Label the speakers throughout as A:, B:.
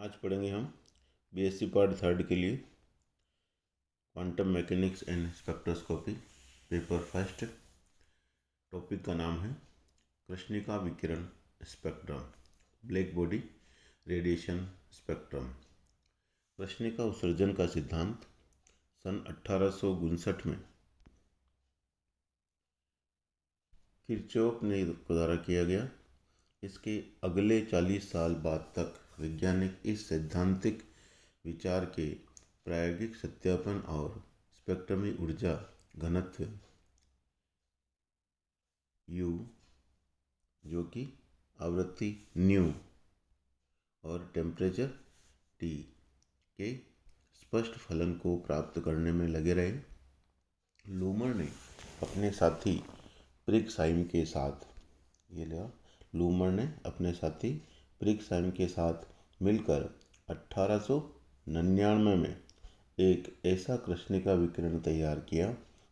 A: आज पढ़ेंगे हम बीएससी पार्ट 3 के लिए quantum mechanics and spectroscopy paper first. Topic का नाम है कृष्णिका विकिरण spectrum, black body radiation spectrum. कृष्णिका उत्सर्जन का सिद्धांत सन 1859 में किरचॉफ ने द्वारा किया गया। इसके अगले 40 साल बाद तक वैज्ञानिक इस सैद्धांतिक विचार के प्रायोगिक सत्यापन और स्पेक्ट्रमी ऊर्जा घनत्व U, जो कि आवृत्ति न्यू और टेम्परेचर T के स्पष्ट फलन को प्राप्त करने में लगे रहे। लूमर ने अपने साथी प्रिक्सहाइम के साथ मिलकर 1899 में एक ऐसा कृष्णिका विकिरण तैयार किया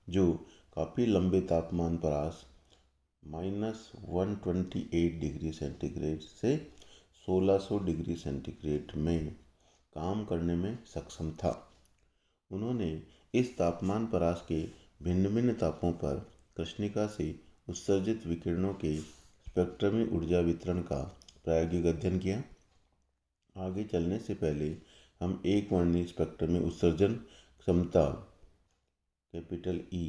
A: जो काफ़ी लंबे तापमान पर -128 डिग्री सेंटीग्रेड से 1600 डिग्री सेंटीग्रेड में काम करने में सक्षम था। उन्होंने इस तापमान परास के भिन्न भिन्न तापों पर कृष्णिका से उत्सर्जित विकिरणों के स्पेक्ट्रमी ऊर्जा वितरण का प्रायोगिक अध्ययन किया। आगे चलने से पहले हम एक वर्णीय स्पेक्ट्रमी उत्सर्जन क्षमता कैपिटल E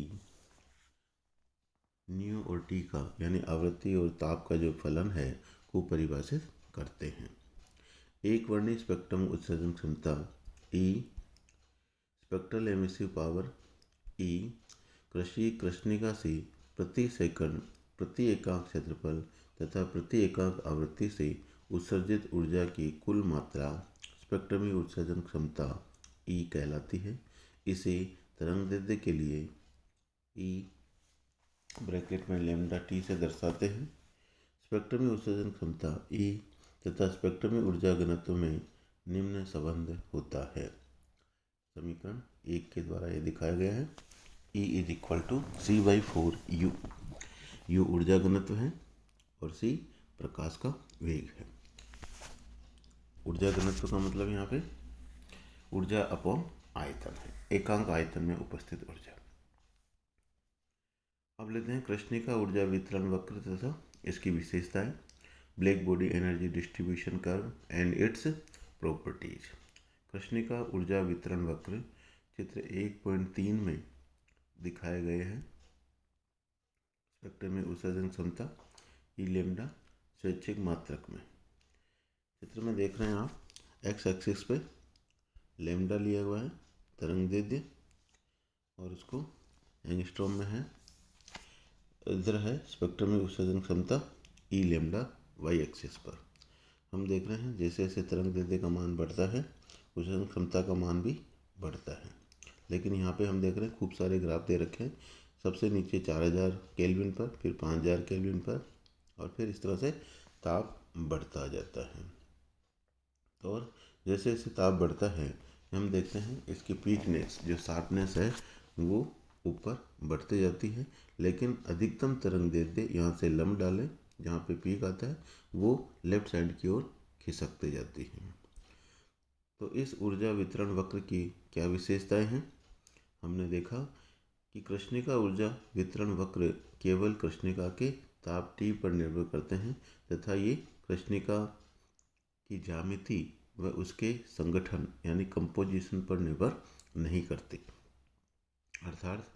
A: न्यू और टी का यानी आवृत्ति और ताप का जो फलन है को परिभाषित करते हैं। एक वर्णीय स्पेक्ट्रम उत्सर्जन क्षमता E spectral emissive power E कृष्णिका से प्रति सेकंड प्रति एकांक क्षेत्रफल तथा प्रति एकांक आवृत्ति से उत्सर्जित ऊर्जा की कुल मात्रा स्पेक्ट्रमी उत्सर्जन क्षमता E कहलाती है। इसे तरंगदैर्ध्य के लिए E ब्रैकेट में लैम्डा T से दर्शाते हैं। स्पेक्ट्रमी उत्सर्जन क्षमता E तथा स्पेक्ट्रमी ऊर्जा घनत्व में निम्न संबंध होता है। समीकरण 1 के द्वारा यह दिखाया गया है। E = C/4U। U ऊर्जा घनत्व है और C प्रकाश का वेग है। ऊर्जा घनत्व का मतलब यहाँ पे ऊर्जा अपॉन आयतन है, एकांक आयतन में उपस्थित ऊर्जा। अब लेते हैं कृष्णिका ऊर्जा वितरण वक्र तथा इसकी विशेषताएं, black body energy distribution curve and its properties. कृष्णिका ऊर्जा वितरण वक्र चित्र 1.3 में दिखाए गए हैं। स्पेक्ट्रम में उत्सर्जन क्षमता E लैम्डा स्वैच्छिक मात्रक में। चित्र में देख रहे हैं आप, एक्स एक्सिस पे लैम्डा लिया हुआ है तरंगदैर्ध्य और उसको एंगस्ट्रॉम में है। इधर है स्पेक्ट्रम में उत्सर्जन क्षमता E लैम्डा वाई एक्सिस पर। हम देख रहे हैं जैसे जैसे तरंगदैर्ध्य का मान बढ़ता है उत्सर्जन क्षमता का मान भी बढ़ता है। लेकिन यहाँ पे हम देख रहे हैं खूब सारे ग्राफ दे रखे हैं। सबसे नीचे 4000 केल्विन पर, फिर 5000 केल्विन पर और फिर इस तरह से ताप बढ़ता जाता है। और जैसे जैसे ताप बढ़ता है हम देखते हैं इसकी पीकनेस जो शार्पनेस है वो ऊपर बढ़ते जाती है। लेकिन अधिकतम तरंगदैर्ध्य यहाँ से लंब डालें जहाँ पे पीक आता है वो लेफ्ट साइड की ओर खिसकते जाती है। तो इस ऊर्जा वितरण वक्र की क्या विशेषताएं हैं? हमने देखा कि कृष्णिका ऊर्जा वितरण वक्र केवल कृष्णिका के ताप T पर निर्भर करते हैं तथा ये कृष्णिका की ज्यामिति व उसके संगठन यानी कंपोजिशन पर निर्भर नहीं करते। अर्थात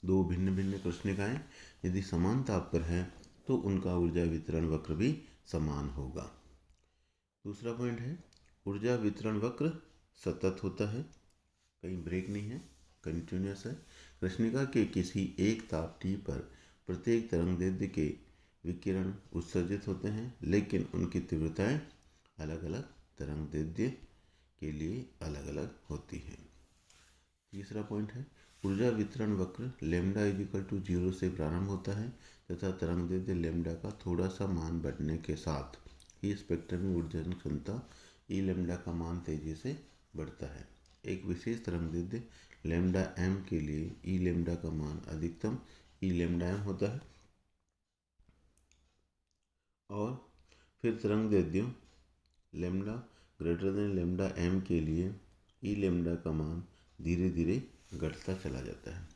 A: दो भिन्न भिन्न कृष्णिकाएं यदि समान ताप पर हैं तो उनका ऊर्जा वितरण वक्र भी समान होगा। दूसरा पॉइंट है ऊर्जा वितरण वक्र सतत होता है, कहीं ब्रेक नहीं है, कंटिन्यूस है। कृष्णिका के किसी एक ताप T पर प्रत्येक तरंगदैर्ध्य के विकिरण उत्सर्जित होते हैं लेकिन उनकी तीव्रताएं अलग अलग तरंगदैर्ध्य के लिए अलग अलग होती हैं। तीसरा पॉइंट है ऊर्जा वितरण वक्र लैम्डा = 0 से प्रारंभ होता है तथा तरंगदैर्ध्य लैम्डा का थोड़ा सा मान बढ़ने के साथ ही स्पेक्ट्रम में ऊर्जा क्षमता E लैम्डा का मान तेजी से बढ़ता है। एक विशेष तरंगदैर्ध्य लैम्डा m के लिए E लैम्डा का मान अधिकतम E लैम्डा m होता है और फिर तरंगदैर्ध्यों lambda greater than lambda m के लिए ई लेमडा का मान धीरे धीरे घटता चला जाता है।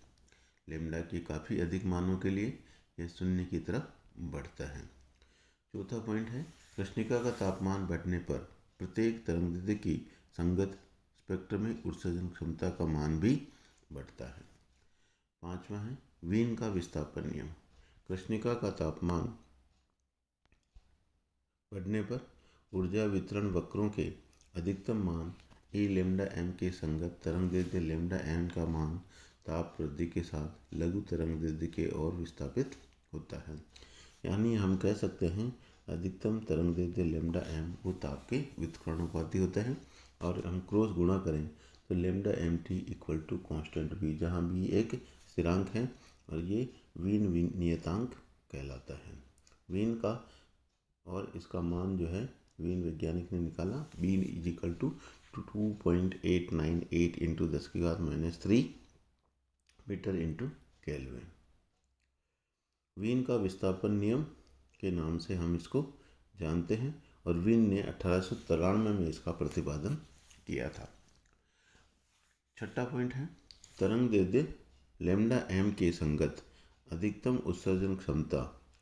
A: लेमडा के काफ़ी अधिक मानों के लिए यह शून्य की तरफ बढ़ता है। चौथा पॉइंट है, कृष्णिका का तापमान बढ़ने पर प्रत्येक तरंगदैर्ध्य की संगत स्पेक्ट्रम में उत्सर्जन क्षमता का मान भी बढ़ता है। पांचवा है वीन का विस्थापन नियम। कृष्णिका का तापमान बढ़ने पर ऊर्जा वितरण वक्रों के अधिकतम मान ई लेमडा एम के संगत तरंगदैर्ध्य लेमडा एम का मान ताप वृद्धि के साथ लघु तरंगदैर्ध्य के ओर विस्थापित होता है। यानी हम कह सकते हैं अधिकतम तरंगदैर्ध्य लेमडा एम वो ताप के व्युत्क्रमणानुपाती होता है, और हम क्रॉस गुणा करें तो lambda M T equal to constant B, जहाँ बी एक स्थिरांक है और ये वीन नियतांक कहलाता है। वीन का और इसका मान जो है वीन वैज्ञानिक ने निकाला, Wien is equal to 2.898 into 10⁻³ metre into kelvin. Wien का विस्थापन नियम के नाम से हम इसको जानते हैं, और वीन ने 1893 में इसका प्रतिपादन किया था। छठा पॉइंट है तरंगदैर्ध्य लेमडा एम के संगत अधिकतम उत्सर्जन क्षमता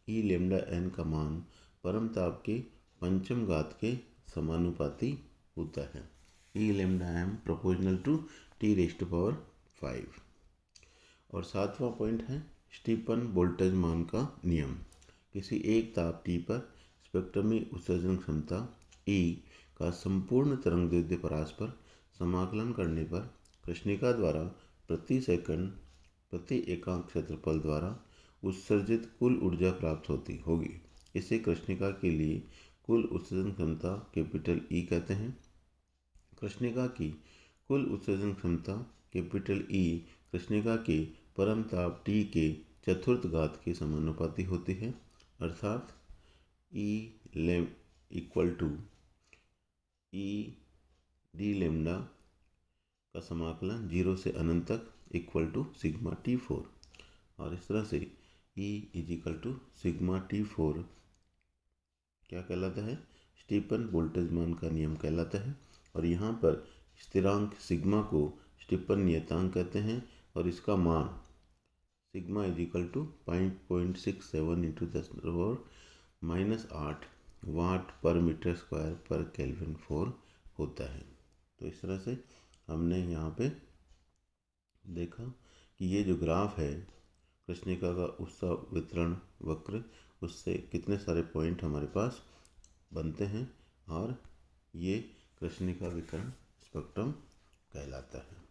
A: ई लेमडा एन का मान परम ताप के पंचम घात के समानुपाती होता है। E lambda m proportional to T⁵5। और सातवां पॉइंट है स्टीफन बोल्ट्जमान मान का नियम। किसी एक ताप T पर स्पेक्ट्रम में उत्सर्जन क्षमता E का संपूर्ण तरंगदैर्ध्य परस्पर समाकलन करने पर कृष्णिका द्वारा प्रति सेकंड प्रति एकांक क्षेत्रफल द्वारा उत्सर्जित कुल ऊर्जा प्राप्त होती होगी। इसे कृष्णिका के लिए कुल उत्सर्जन क्षमता कैपिटल E कहते हैं। कृष्णिका की कुल उत्सर्जन क्षमता कैपिटल E कृष्णिका के परम ताप T के चतुर्थ घात के समानुपाती होती है, अर्थात E equal to E D lambda का समाकलन 0 से अनंत तक इक्वल टू सिग्मा T4। और इस तरह से E is equal to sigma T4 क्या कहलाता है, स्टीफन बोल्ट्जमान का नियम कहलाता है। और यहाँ पर स्थिरांक सिग्मा को स्टीफन नियतांक कहते हैं, और इसका मान sigma is equal to 5.67 into 10⁻⁸ watt पर मीटर स्क्वायर पर केल्विन 4 होता है। तो इस तरह से हमने यहाँ पे देखा कि ये जो ग्राफ है कृष्णिका का उत्सर्जन वितरण वक्र, उससे कितने सारे पॉइंट हमारे पास बनते हैं, और ये कृष्णिका विकिरण स्पेक्ट्रम कहलाता है।